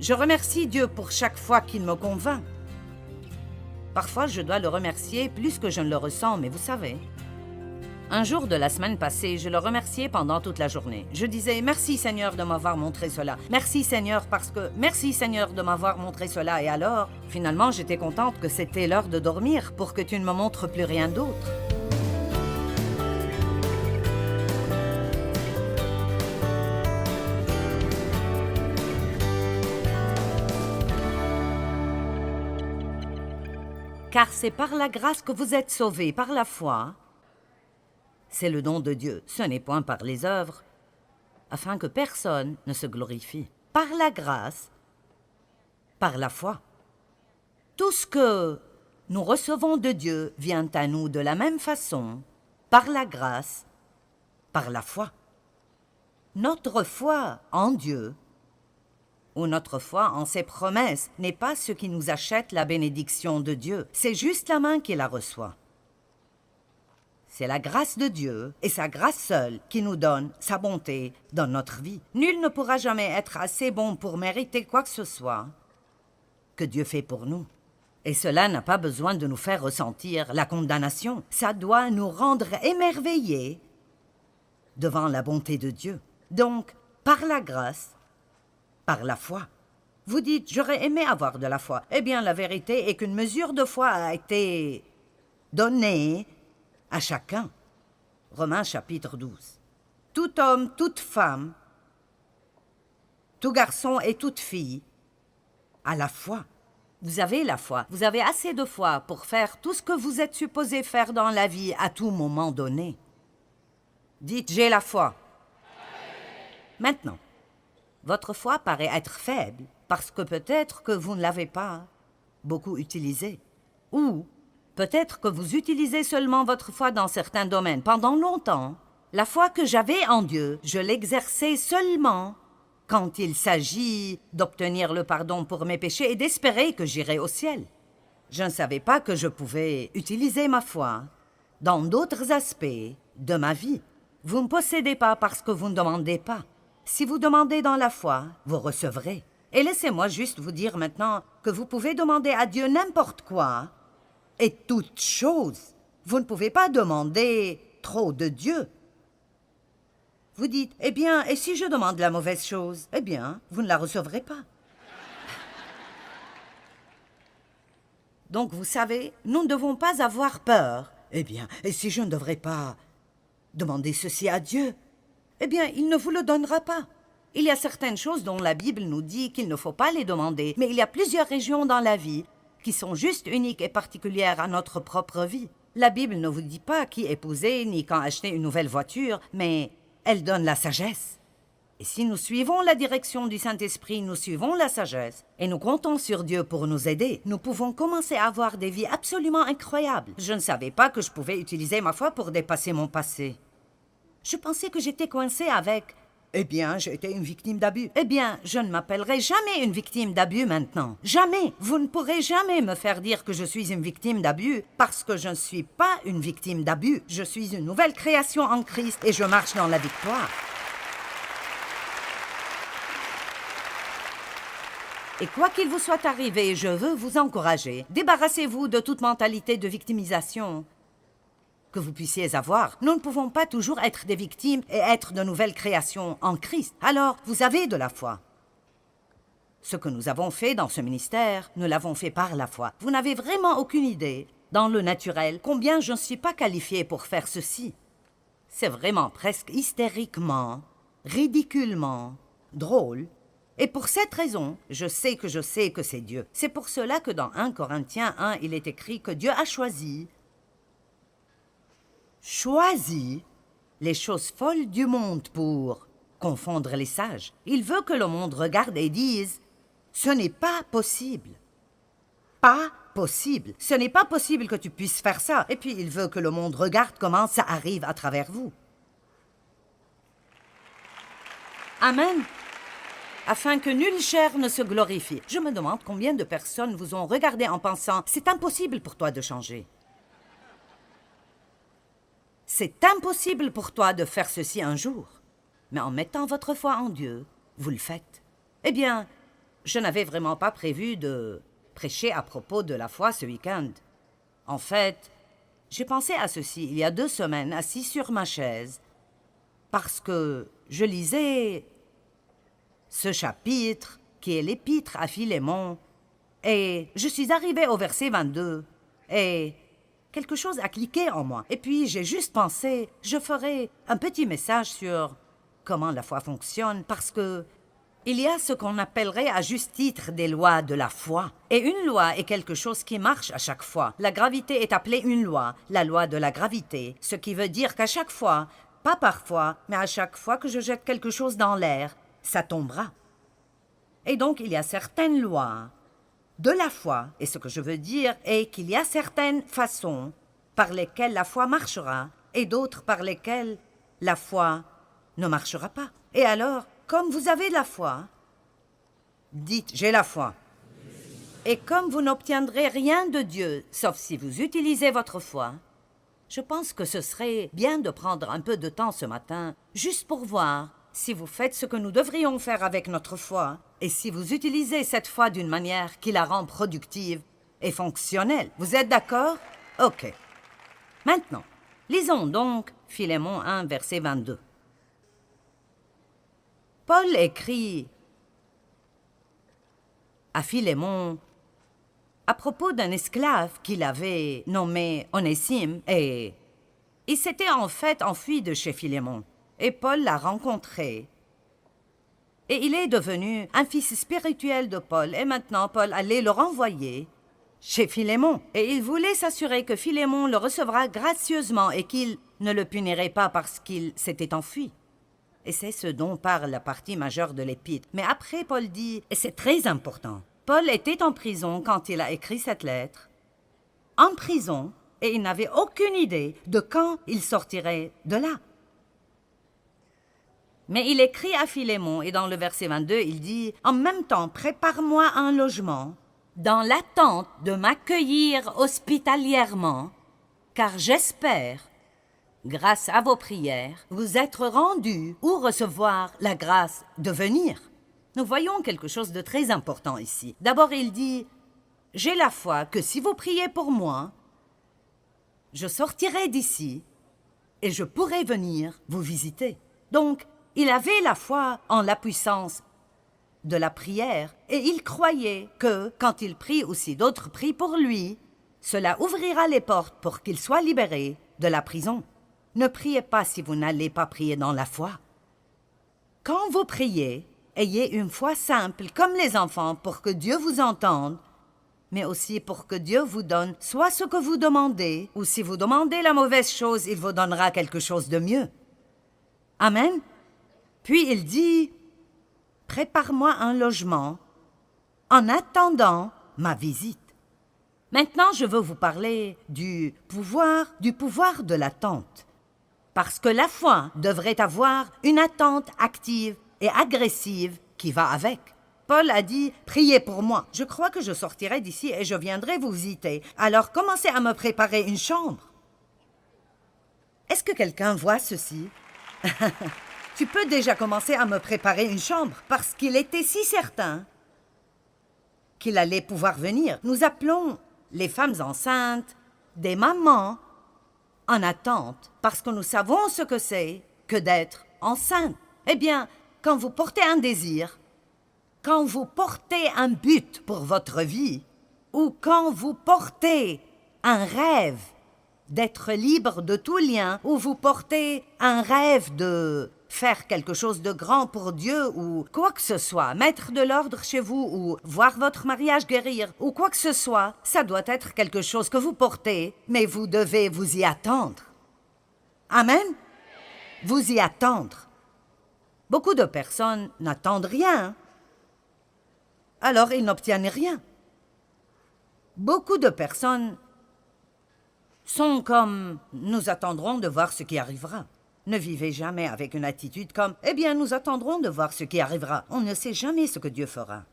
Je remercie Dieu pour chaque fois qu'il me convainc. Parfois, je dois le remercier plus que je ne le ressens, mais vous savez. Un jour de la semaine passée, je le remerciais pendant toute la journée. Je disais « Merci Seigneur de m'avoir montré cela. Merci Seigneur parce que... Merci Seigneur de m'avoir montré cela. » Et alors, finalement, j'étais contente que c'était l'heure de dormir pour que tu ne me montres plus rien d'autre. Car c'est par la grâce que vous êtes sauvés, par la foi. C'est le don de Dieu, ce n'est point par les œuvres, afin que personne ne se glorifie. Par la grâce, par la foi. Tout ce que nous recevons de Dieu vient à nous de la même façon, par la grâce, par la foi. Notre foi en Dieu, ou notre foi en ses promesses, n'est pas ce qui nous achète la bénédiction de Dieu, c'est juste la main qui la reçoit. C'est la grâce de Dieu, et sa grâce seule, qui nous donne sa bonté dans notre vie. Nul ne pourra jamais être assez bon pour mériter quoi que ce soit que Dieu fait pour nous. Et cela n'a pas besoin de nous faire ressentir la condamnation. Ça doit nous rendre émerveillés devant la bonté de Dieu. Donc, par la grâce, par la foi. Vous dites, j'aurais aimé avoir de la foi. Eh bien, la vérité est qu'une mesure de foi a été donnée à chacun. Romains chapitre 12. Tout homme, toute femme, tout garçon et toute fille a la foi. Vous avez la foi. Vous avez assez de foi pour faire tout ce que vous êtes supposé faire dans la vie à tout moment donné. Dites, j'ai la foi. Maintenant, votre foi paraît être faible parce que peut-être que vous ne l'avez pas beaucoup utilisée. Ou peut-être que vous utilisez seulement votre foi dans certains domaines. Pendant longtemps, la foi que j'avais en Dieu, je l'exerçais seulement quand il s'agit d'obtenir le pardon pour mes péchés et d'espérer que j'irai au ciel. Je ne savais pas que je pouvais utiliser ma foi dans d'autres aspects de ma vie. Vous ne possédez pas parce que vous ne demandez pas. Si vous demandez dans la foi, vous recevrez. Et laissez-moi juste vous dire maintenant que vous pouvez demander à Dieu n'importe quoi et toute chose. Vous ne pouvez pas demander trop de Dieu. Vous dites, eh bien, et si je demande la mauvaise chose? Eh bien, vous ne la recevrez pas. Donc, vous savez, nous ne devons pas avoir peur. Eh bien, et si je ne devrais pas demander ceci à Dieu? Eh bien, il ne vous le donnera pas. Il y a certaines choses dont la Bible nous dit qu'il ne faut pas les demander, mais il y a plusieurs régions dans la vie qui sont juste uniques et particulières à notre propre vie. La Bible ne vous dit pas qui épouser ni quand acheter une nouvelle voiture, mais elle donne la sagesse. Et si nous suivons la direction du Saint-Esprit, nous suivons la sagesse, et nous comptons sur Dieu pour nous aider, nous pouvons commencer à avoir des vies absolument incroyables. Je ne savais pas que je pouvais utiliser ma foi pour dépasser mon passé. Je pensais que j'étais coincée avec... Eh bien, j'ai été une victime d'abus. Eh bien, je ne m'appellerai jamais une victime d'abus maintenant. Jamais. Vous ne pourrez jamais me faire dire que je suis une victime d'abus parce que je ne suis pas une victime d'abus. Je suis une nouvelle création en Christ et je marche dans la victoire. Et quoi qu'il vous soit arrivé, je veux vous encourager. Débarrassez-vous de toute mentalité de victimisation que vous puissiez avoir. Nous ne pouvons pas toujours être des victimes et être de nouvelles créations en Christ. Alors, vous avez de la foi. Ce que nous avons fait dans ce ministère, nous l'avons fait par la foi. Vous n'avez vraiment aucune idée, dans le naturel, combien je ne suis pas qualifiée pour faire ceci. C'est vraiment presque hystériquement, ridiculement, drôle. Et pour cette raison, je sais que c'est Dieu. C'est pour cela que dans 1 Corinthiens 1, il est écrit que Dieu a choisi les choses folles du monde pour confondre les sages. Il veut que le monde regarde et dise « Ce n'est pas possible. Pas possible. Ce n'est pas possible que tu puisses faire ça. » Et puis il veut que le monde regarde comment ça arrive à travers vous. Amen. Afin que nulle chair ne se glorifie. Je me demande combien de personnes vous ont regardé en pensant « C'est impossible pour toi de changer. » C'est impossible pour toi de faire ceci un jour. Mais en mettant votre foi en Dieu, vous le faites. Eh bien, je n'avais vraiment pas prévu de prêcher à propos de la foi ce week-end. En fait, j'ai pensé à ceci il y a 2 semaines, assis sur ma chaise, parce que je lisais ce chapitre, qui est l'épître à Philémon, et je suis arrivée au verset 22, et quelque chose a cliqué en moi. Et puis j'ai juste pensé, je ferai un petit message sur comment la foi fonctionne, parce que il y a ce qu'on appellerait à juste titre des lois de la foi. Et une loi est quelque chose qui marche à chaque fois. La gravité est appelée une loi, la loi de la gravité, ce qui veut dire qu'à chaque fois, pas parfois, mais à chaque fois que je jette quelque chose dans l'air, ça tombera. Et donc il y a certaines lois de la foi, et ce que je veux dire est qu'il y a certaines façons par lesquelles la foi marchera, et d'autres par lesquelles la foi ne marchera pas. Et alors, comme vous avez la foi, dites « j'ai la foi ». Et comme vous n'obtiendrez rien de Dieu, sauf si vous utilisez votre foi, je pense que ce serait bien de prendre un peu de temps ce matin, juste pour voir si vous faites ce que nous devrions faire avec notre foi, et si vous utilisez cette foi d'une manière qui la rend productive et fonctionnelle. Vous êtes d'accord? Ok. Maintenant, lisons donc Philémon 1, verset 22. Paul écrit à Philémon à propos d'un esclave qu'il avait nommé Onésime, et il s'était en fait enfui de chez Philémon, et Paul l'a rencontré. Et il est devenu un fils spirituel de Paul, et maintenant Paul allait le renvoyer chez Philémon. Et il voulait s'assurer que Philémon le recevra gracieusement et qu'il ne le punirait pas parce qu'il s'était enfui. Et c'est ce dont parle la partie majeure de l'épître. Mais après, Paul dit, et c'est très important, Paul était en prison quand il a écrit cette lettre, en prison, et il n'avait aucune idée de quand il sortirait de là. Mais il écrit à Philémon, et dans le verset 22, il dit « En même temps, prépare-moi un logement, dans l'attente de m'accueillir hospitalièrement, car j'espère, grâce à vos prières, vous être rendu ou recevoir la grâce de venir. » Nous voyons quelque chose de très important ici. D'abord, il dit « J'ai la foi que si vous priez pour moi, je sortirai d'ici et je pourrai venir vous visiter. » Donc, il avait la foi en la puissance de la prière et il croyait que, quand il prie ou si d'autres prient pour lui, cela ouvrira les portes pour qu'il soit libéré de la prison. Ne priez pas si vous n'allez pas prier dans la foi. Quand vous priez, ayez une foi simple comme les enfants pour que Dieu vous entende, mais aussi pour que Dieu vous donne soit ce que vous demandez, ou si vous demandez la mauvaise chose, il vous donnera quelque chose de mieux. Amen. Puis il dit, « Prépare-moi un logement en attendant ma visite. » Maintenant, je veux vous parler du pouvoir de l'attente. Parce que la foi devrait avoir une attente active et agressive qui va avec. Paul a dit « Priez pour moi. Je crois que je sortirai d'ici et je viendrai vous visiter. Alors commencez à me préparer une chambre. » Est-ce que quelqu'un voit ceci? Tu peux déjà commencer à me préparer une chambre parce qu'il était si certain qu'il allait pouvoir venir. Nous appelons les femmes enceintes des mamans en attente parce que nous savons ce que c'est que d'être enceinte. Eh bien, quand vous portez un désir, quand vous portez un but pour votre vie, ou quand vous portez un rêve d'être libre de tout lien, ou vous portez un rêve de faire quelque chose de grand pour Dieu, ou quoi que ce soit, mettre de l'ordre chez vous, ou voir votre mariage guérir, ou quoi que ce soit, ça doit être quelque chose que vous portez, mais vous devez vous y attendre. Amen? Vous y attendre. Beaucoup de personnes n'attendent rien. Alors ils n'obtiennent rien. Beaucoup de personnes sont comme « nous attendrons de voir ce qui arrivera ». Ne vivez jamais avec une attitude comme « eh bien, nous attendrons de voir ce qui arrivera ». On ne sait jamais ce que Dieu fera.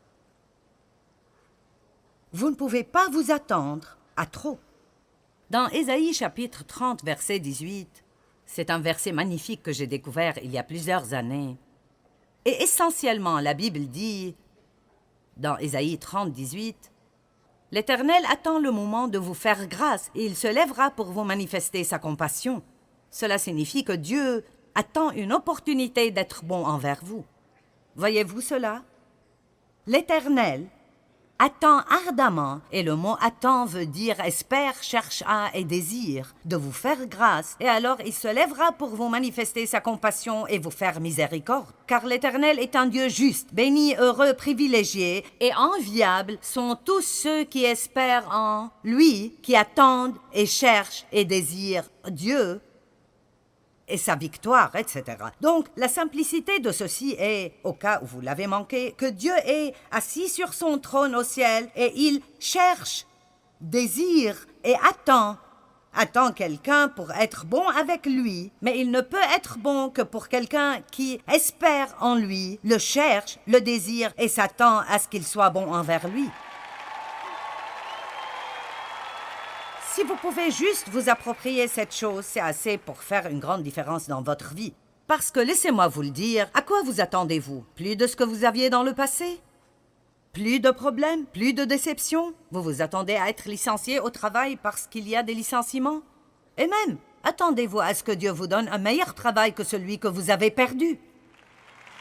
Vous ne pouvez pas vous attendre à trop. Dans Ésaïe chapitre 30, verset 18, c'est un verset magnifique que j'ai découvert il y a plusieurs années. Et essentiellement, la Bible dit dans Ésaïe 30, 18, « L'Éternel attend le moment de vous faire grâce et il se lèvera pour vous manifester sa compassion. » Cela signifie que Dieu attend une opportunité d'être bon envers vous. Voyez-vous cela? L'Éternel attend ardemment, et le mot « attend » veut dire « espère, cherche à et désire » de vous faire grâce, et alors il se lèvera pour vous manifester sa compassion et vous faire miséricorde. Car l'Éternel est un Dieu juste, béni, heureux, privilégié, et enviable sont tous ceux qui espèrent en lui, qui attendent et cherchent et désirent Dieu et sa victoire, etc. Donc, la simplicité de ceci est, au cas où vous l'avez manqué, que Dieu est assis sur son trône au ciel et il cherche, désire et attend quelqu'un pour être bon avec lui, mais il ne peut être bon que pour quelqu'un qui espère en lui, le cherche, le désire et s'attend à ce qu'il soit bon envers lui. Si vous pouvez juste vous approprier cette chose, c'est assez pour faire une grande différence dans votre vie. Parce que, laissez-moi vous le dire, à quoi vous attendez-vous? Plus de ce que vous aviez dans le passé? Plus de problèmes? Plus de déceptions? Vous vous attendez à être licencié au travail parce qu'il y a des licenciements? Et même, attendez-vous à ce que Dieu vous donne un meilleur travail que celui que vous avez perdu?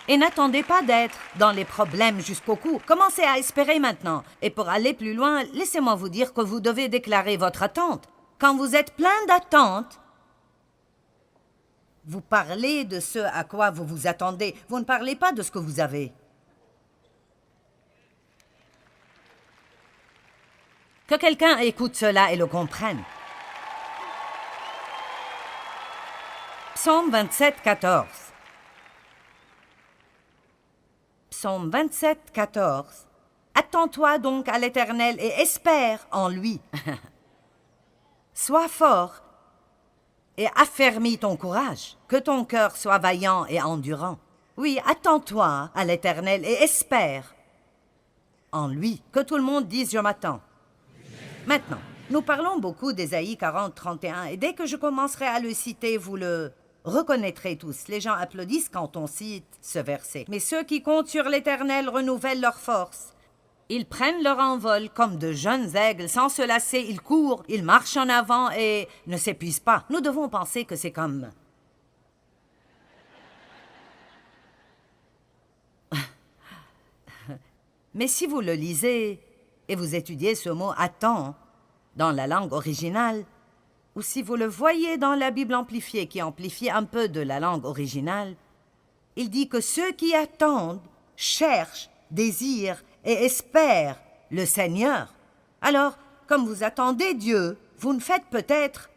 Et n'attendez pas d'être dans les problèmes jusqu'au cou. Commencez à espérer maintenant. Et pour aller plus loin, laissez-moi vous dire que vous devez déclarer votre attente. Quand vous êtes plein d'attente, vous parlez de ce à quoi vous vous attendez. Vous ne parlez pas de ce que vous avez. Que quelqu'un écoute cela et le comprenne. Psaume 27, 14. Psaume 27, 14. Attends-toi donc à l'Éternel et espère en lui. Sois fort et affermis ton courage, que ton cœur soit vaillant et endurant. Oui, attends-toi à l'Éternel et espère en lui. Que tout le monde dise « Je m'attends ». Maintenant, nous parlons beaucoup d'Ésaïe 40, 31, et dès que je commencerai à le citer, vous le reconnaîtrez tous. Les gens applaudissent quand on cite ce verset. Mais ceux qui comptent sur l'Éternel renouvellent leur force. Ils prennent leur envol comme de jeunes aigles. Sans se lasser, ils courent, ils marchent en avant et ne s'épuisent pas. Nous devons penser que c'est comme... Mais si vous le lisez et vous étudiez ce mot « attend » dans la langue originale, ou si vous le voyez dans la Bible amplifiée qui amplifie un peu de la langue originale, il dit que ceux qui attendent, cherchent, désirent et espèrent le Seigneur. Alors, comme vous attendez Dieu, vous ne faites peut-être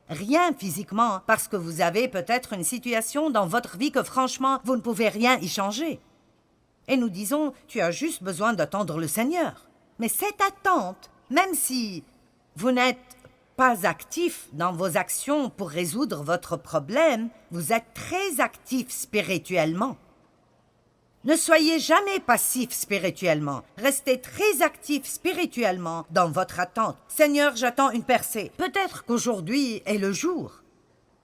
rien physiquement parce que vous avez peut-être une situation dans votre vie que franchement, vous ne pouvez rien y changer. Et nous disons, tu as juste besoin d'attendre le Seigneur. Mais cette attente, même si vous n'êtes pas actif dans vos actions pour résoudre votre problème, vous êtes très actif spirituellement. Ne soyez jamais passif spirituellement. Restez très actif spirituellement dans votre attente. Seigneur, j'attends une percée. Peut-être qu'aujourd'hui est le jour.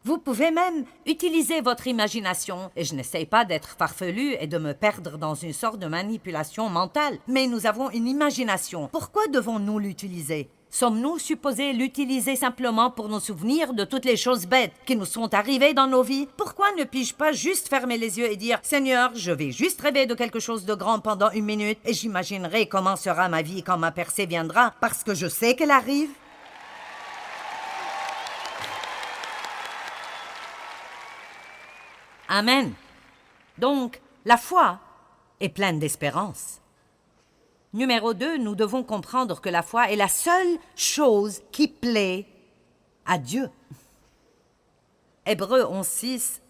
Vous pouvez même utiliser votre imagination, et je n'essaie pas d'être farfelu et de me perdre dans une sorte de manipulation mentale, mais nous avons une imagination. Pourquoi devons-nous l'utiliser? Sommes-nous supposés l'utiliser simplement pour nous souvenir de toutes les choses bêtes qui nous sont arrivées dans nos vies? Pourquoi ne puis-je pas juste fermer les yeux et dire « Seigneur, je vais juste rêver de quelque chose de grand pendant 1 minute et j'imaginerai comment sera ma vie quand ma percée viendra parce que je sais qu'elle arrive ?» Amen. Donc, la foi est pleine d'espérance. Numéro 2, nous devons comprendre que la foi est la seule chose qui plaît à Dieu. Hébreux 11:6.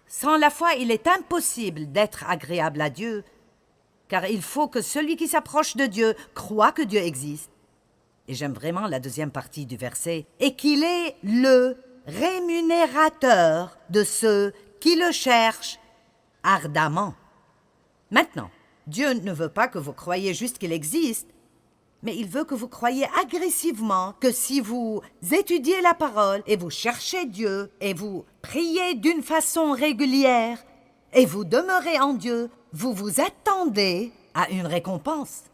Sans la foi, il est impossible d'être agréable à Dieu, car il faut que celui qui s'approche de Dieu croit que Dieu existe. Et j'aime vraiment la deuxième partie du verset. Et qu'il est le rémunérateur de ceux qui le cherchent ardemment. Maintenant, Dieu ne veut pas que vous croyiez juste qu'il existe, mais il veut que vous croyiez agressivement que si vous étudiez la parole et vous cherchez Dieu et vous priez d'une façon régulière et vous demeurez en Dieu, vous vous attendez a une récompense.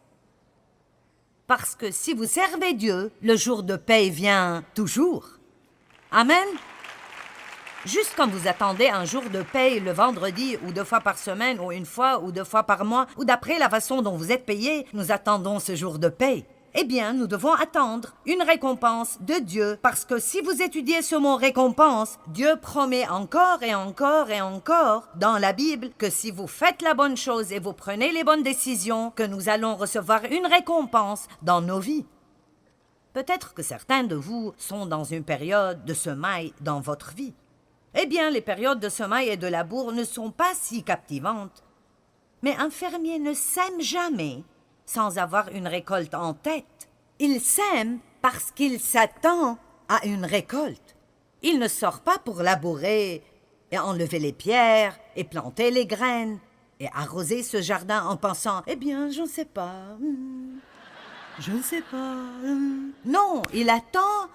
Parce que si vous servez Dieu, le jour de paye vient toujours. Amen. Juste comme vous attendez un jour de paye le vendredi ou 2 fois par semaine ou 1 fois ou 2 fois par mois ou d'après la façon dont vous êtes payé, nous attendons ce jour de paye. Eh bien, nous devons attendre une récompense de Dieu parce que si vous étudiez ce mot récompense, Dieu promet encore et encore et encore dans la Bible que si vous faites la bonne chose et vous prenez les bonnes décisions, que nous allons recevoir une récompense dans nos vies. Peut-être que certains de vous sont dans une période de semaille dans votre vie. Eh bien, les périodes de semaille et de labour ne sont pas si captivantes. Mais un fermier ne sème jamais sans avoir une récolte en tête. Il sème parce qu'il s'attend à une récolte. Il ne sort pas pour labourer et enlever les pierres et planter les graines et arroser ce jardin en pensant « Eh bien, je ne sais pas, je ne sais pas. » Non, il attend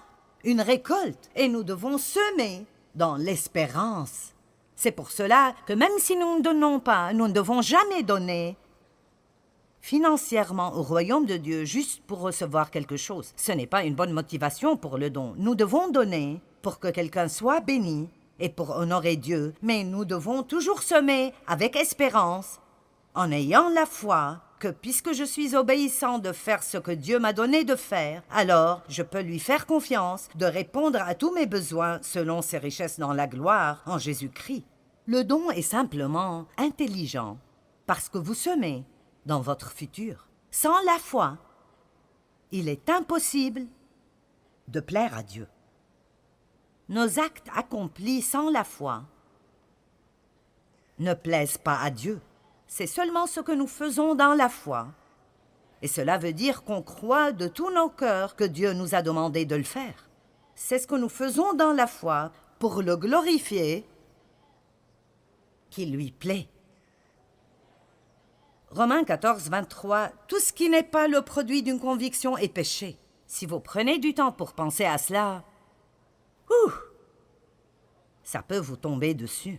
une récolte et nous devons semer dans l'espérance. C'est pour cela que même si nous ne donnons pas, nous ne devons jamais donner financièrement au royaume de Dieu juste pour recevoir quelque chose. Ce n'est pas une bonne motivation pour le don. Nous devons donner pour que quelqu'un soit béni et pour honorer Dieu, mais nous devons toujours semer avec espérance, en ayant la foi que puisque je suis obéissant de faire ce que Dieu m'a donné de faire, alors je peux lui faire confiance de répondre à tous mes besoins selon ses richesses dans la gloire en Jésus-Christ. Le don est simplement intelligent parce que vous semez dans votre futur. Sans la foi, il est impossible de plaire à Dieu. Nos actes accomplis sans la foi ne plaisent pas à Dieu. C'est seulement ce que nous faisons dans la foi. Et cela veut dire qu'on croit de tout nos cœurs que Dieu nous a demandé de le faire. C'est ce que nous faisons dans la foi pour le glorifier, qui lui plaît. Romains 14, 23, « Tout ce qui n'est pas le produit d'une conviction est péché. » Si vous prenez du temps pour penser à cela, ça peut vous tomber dessus.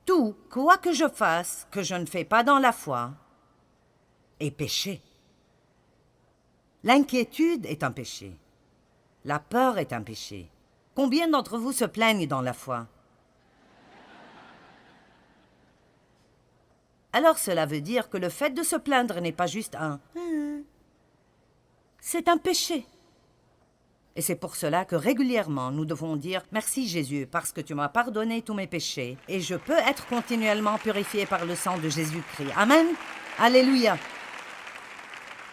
Tout, quoi que je fasse, que je ne fais pas dans la foi, est péché. L'inquiétude est un péché. La peur est un péché. Combien d'entre vous se plaignent dans la foi? Alors cela veut dire que le fait de se plaindre n'est pas juste un « c'est un péché ». Et c'est pour cela que régulièrement nous devons dire « Merci Jésus, parce que tu m'as pardonné tous mes péchés et je peux être continuellement purifié par le sang de Jésus-Christ. » Amen. Alléluia.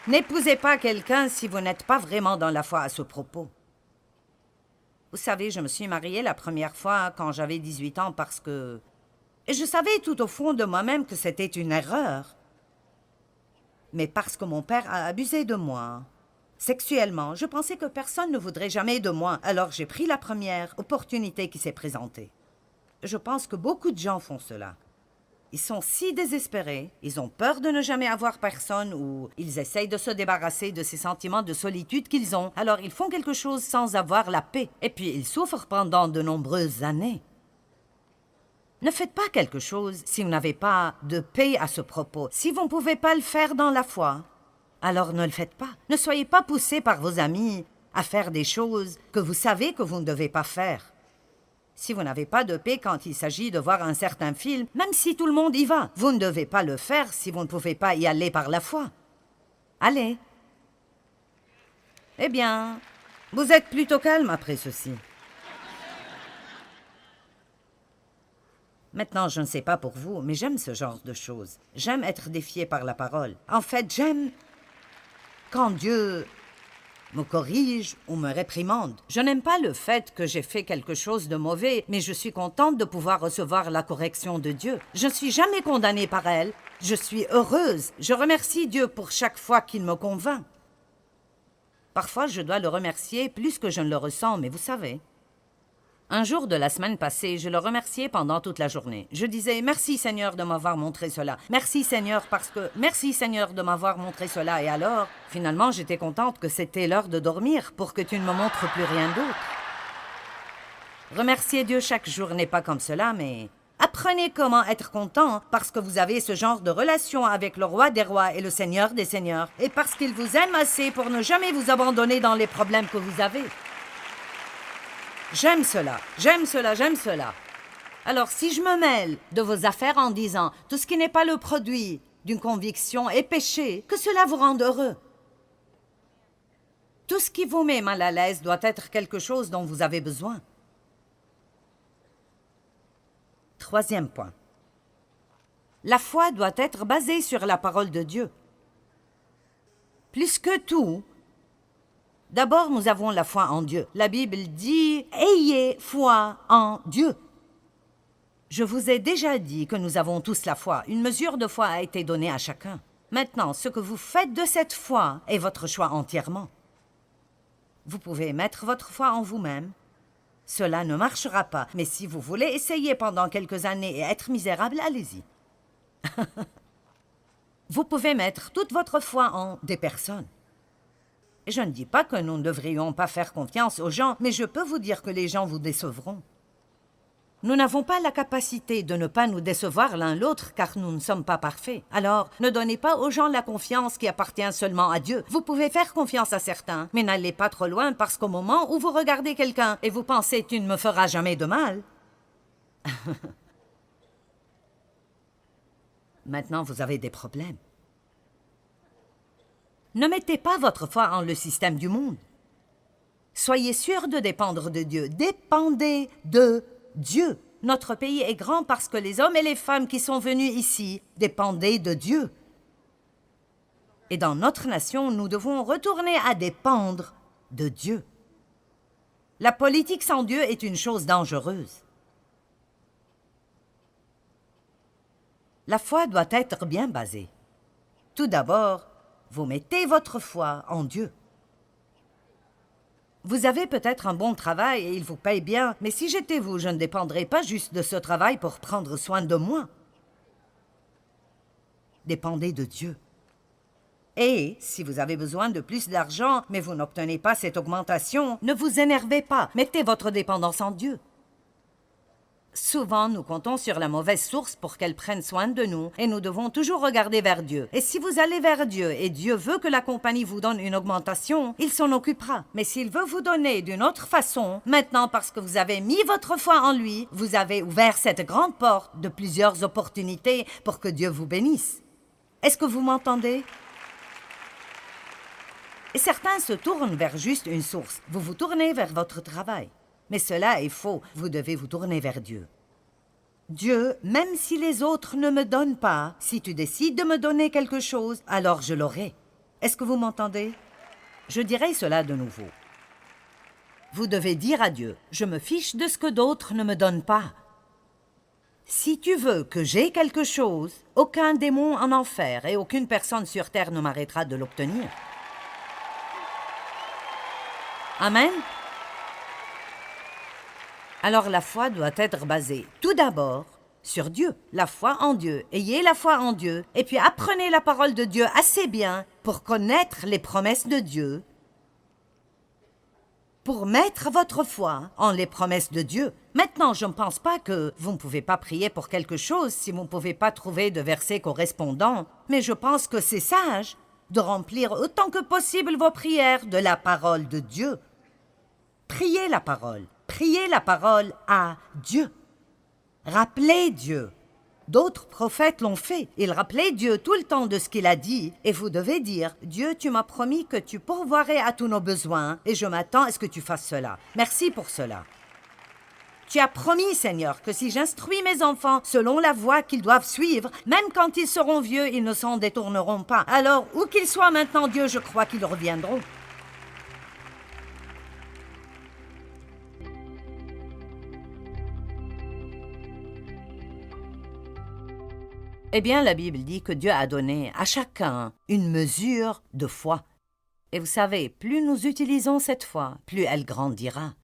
N'épousez pas quelqu'un si vous n'êtes pas vraiment dans la foi à ce propos. Vous savez, je me suis mariée la première fois quand j'avais 18 ans parce que... Et je savais tout au fond de moi-même que c'était une erreur. Mais parce que mon père a abusé de moi, sexuellement, je pensais que personne ne voudrait jamais de moi. Alors j'ai pris la première opportunité qui s'est présentée. Je pense que beaucoup de gens font cela. Ils sont si désespérés, ils ont peur de ne jamais avoir personne ou ils essayent de se débarrasser de ces sentiments de solitude qu'ils ont. Alors ils font quelque chose sans avoir la paix. Et puis ils souffrent pendant de nombreuses années. Ne faites pas quelque chose si vous n'avez pas de paix à ce propos. Si vous ne pouvez pas le faire dans la foi, alors ne le faites pas. Ne soyez pas poussés par vos amis à faire des choses que vous savez que vous ne devez pas faire. Si vous n'avez pas de paix quand il s'agit de voir un certain film, même si tout le monde y va, vous ne devez pas le faire si vous ne pouvez pas y aller par la foi. Allez. Eh bien, vous êtes plutôt calme après ceci. Maintenant, je ne sais pas pour vous, mais j'aime ce genre de choses. J'aime être défié par la parole. En fait, j'aime quand Dieu me corrige ou me réprimande. Je n'aime pas le fait que j'ai fait quelque chose de mauvais, mais je suis contente de pouvoir recevoir la correction de Dieu. Je ne suis jamais condamnée par elle. Je suis heureuse. Je remercie Dieu pour chaque fois qu'il me convainc. Parfois, je dois le remercier plus que je ne le ressens, mais vous savez... Un jour de la semaine passée, je le remerciais pendant toute la journée. Je disais « Merci Seigneur de m'avoir montré cela. Merci Seigneur parce que... Merci Seigneur de m'avoir montré cela. » Et alors, finalement, j'étais contente que c'était l'heure de dormir pour que tu ne me montres plus rien d'autre. Remercier Dieu chaque jour n'est pas comme cela, mais Apprenez comment être content parce que vous avez ce genre de relation avec le roi des rois et le seigneur des seigneurs, et parce qu'il vous aime assez pour ne jamais vous abandonner dans les problèmes que vous avez. J'aime cela, j'aime cela, j'aime cela. Alors si je me mêle de vos affaires en disant tout ce qui n'est pas le produit d'une conviction est péché, que cela vous rende heureux. Tout ce qui vous met mal à l'aise doit être quelque chose dont vous avez besoin. Troisième point. La foi doit être basée sur la parole de Dieu. Plus que tout, d'abord nous avons la foi en Dieu. La Bible dit « Ayez foi en Dieu ». Je vous ai déjà dit que nous avons tous la foi. Une mesure de foi a été donnée à chacun. Maintenant, ce que vous faites de cette foi est votre choix entièrement. Vous pouvez mettre votre foi en vous-même. Cela ne marchera pas, mais si vous voulez essayer pendant quelques années et être misérable, allez-y. Vous pouvez mettre toute votre foi en des personnes. Et je ne dis pas que nous ne devrions pas faire confiance aux gens, mais je peux vous dire que les gens vous décevront. Nous n'avons pas la capacité de ne pas nous décevoir l'un l'autre car nous ne sommes pas parfaits. Alors, ne donnez pas aux gens la confiance qui appartient seulement à Dieu. Vous pouvez faire confiance à certains, mais n'allez pas trop loin parce qu'au moment où vous regardez quelqu'un et vous pensez « tu ne me feras jamais de mal », maintenant vous avez des problèmes. Ne mettez pas votre foi en le système du monde. Soyez sûr de dépendre de Dieu. Dépendez de Dieu. Notre pays est grand parce que les hommes et les femmes qui sont venus ici dépendaient de Dieu. Et dans notre nation, nous devons retourner à dépendre de Dieu. La politique sans Dieu est une chose dangereuse. La foi doit être bien basée. Tout d'abord, vous mettez votre foi en Dieu. Vous avez peut-être un bon travail et il vous paye bien, mais si j'étais vous, je ne dépendrais pas juste de ce travail pour prendre soin de moi. Dépendez de Dieu. Et si vous avez besoin de plus d'argent, mais vous n'obtenez pas cette augmentation, ne vous énervez pas, mettez votre dépendance en Dieu. Souvent, nous comptons sur la mauvaise source pour qu'elle prenne soin de nous et nous devons toujours regarder vers Dieu. Et si vous allez vers Dieu et Dieu veut que la compagnie vous donne une augmentation, il s'en occupera. Mais s'il veut vous donner d'une autre façon, maintenant parce que vous avez mis votre foi en lui, vous avez ouvert cette grande porte de plusieurs opportunités pour que Dieu vous bénisse. Est-ce que vous m'entendez? Et certains se tournent vers juste une source. Vous vous tournez vers votre travail. Mais cela est faux. Vous devez vous tourner vers Dieu. Dieu, même si les autres ne me donnent pas, si tu décides de me donner quelque chose, alors je l'aurai. Est-ce que vous m'entendez? Je dirai cela de nouveau. Vous devez dire à Dieu, je me fiche de ce que d'autres ne me donnent pas. Si tu veux que j'aie quelque chose, aucun démon en enfer et aucune personne sur terre ne m'arrêtera de l'obtenir. Amen. Alors la foi doit être basée tout d'abord sur Dieu, la foi en Dieu. Ayez la foi en Dieu et puis apprenez la parole de Dieu assez bien pour connaître les promesses de Dieu, pour mettre votre foi en les promesses de Dieu. Maintenant, je ne pense pas que vous ne pouvez pas prier pour quelque chose si vous ne pouvez pas trouver de versets correspondants, mais je pense que c'est sage de remplir autant que possible vos prières de la parole de Dieu. Priez la parole. Priez la parole à Dieu. Rappelez Dieu. D'autres prophètes l'ont fait. Ils rappelaient Dieu tout le temps de ce qu'il a dit. Et vous devez dire, Dieu, tu m'as promis que tu pourvoirais à tous nos besoins et je m'attends à ce que tu fasses cela. Merci pour cela. Tu as promis, Seigneur, que si j'instruis mes enfants selon la voie qu'ils doivent suivre, même quand ils seront vieux, ils ne s'en détourneront pas. Alors, où qu'ils soient maintenant, Dieu, je crois qu'ils reviendront. Eh bien, la Bible dit que Dieu a donné à chacun une mesure de foi. Et vous savez, plus nous utilisons cette foi, plus elle grandira.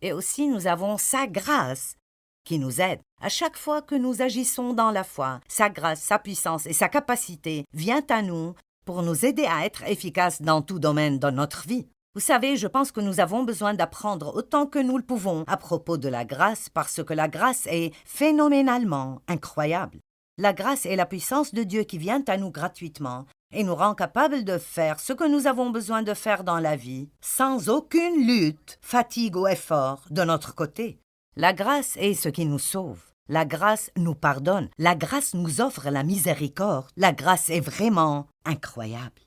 Et aussi, nous avons sa grâce qui nous aide. À chaque fois que nous agissons dans la foi, sa grâce, sa puissance et sa capacité viennent à nous pour nous aider à être efficaces dans tout domaine de notre vie. Vous savez, je pense que nous avons besoin d'apprendre autant que nous le pouvons à propos de la grâce parce que la grâce est phénoménalement incroyable. La grâce est la puissance de Dieu qui vient à nous gratuitement et nous rend capables de faire ce que nous avons besoin de faire dans la vie sans aucune lutte, fatigue ou effort de notre côté. La grâce est ce qui nous sauve. La grâce nous pardonne. La grâce nous offre la miséricorde. La grâce est vraiment incroyable.